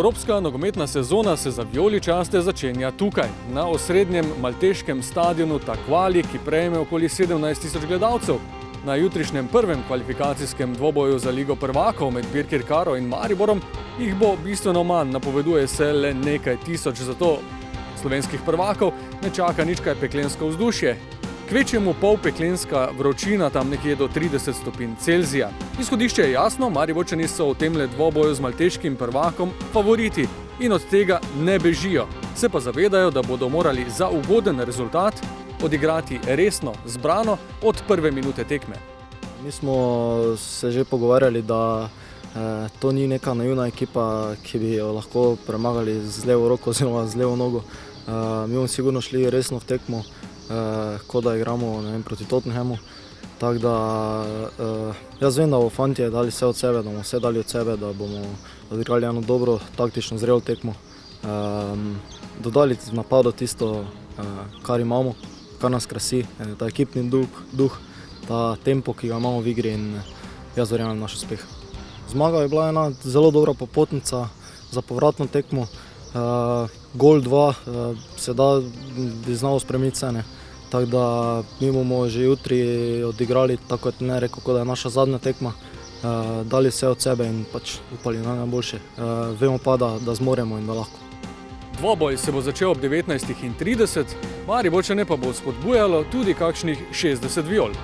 Evropska nogometna sezona se za vijoličaste začenja tukaj, na osrednjem malteškem stadionu Takvali, ki prejme okoli 17.000 gledalcev. Na jutrišnjem prvem kvalifikacijskem dvoboju za Ligo prvakov med Birkirkaro in Mariborom jih bo bistveno manj, napoveduje se le nekaj tisoč, zato slovenskih prvakov ne čaka nič kaj peklensko vzdušje. Kvečjemu polpeklenska vročina tam nekje do 30 stopinj Celzija. Izhodišče je jasno, Mariborčani so v temle dvoboju z malteškim prvakom favoriti in od tega ne bežijo. Se pa zavedajo, da bodo morali za ugoden rezultat odigrati resno, zbrano od prve minute tekme. Mi smo se že pogovarjali, da to ni neka naivna ekipa, ki bi jo lahko premagali z levo roko oziroma z levo nogo. Mi bomo sigurno šli resno v tekmo, kot da igramo proti Tottenhamu. Tako da jaz vem, da bomo fantje dali vse od sebe, da bomo vse dali od sebe, da bomo odigrali eno dobro, taktično zrelo tekmo. Dodali v napadu tisto, kar imamo, kar nas krasi, ta ekipni duh, ta tempo, ki ga imamo v igri, in jaz verjamem naš uspeh. Zmaga je bila ena zelo dobra popotnica za povratno tekmo. Gol 2 se bi znalo spremeniti vse. Tako da mi bomo že jutri odigrali, tako kot ne rekel, da je naša zadnja tekma, dali vse od sebe in pač upali na najboljše. Vemo pa, da zmoremo in da lahko. Dvoboj se bo začel ob 19.30, Mariborčane pa bo spodbujalo tudi kakšnih 60 viol.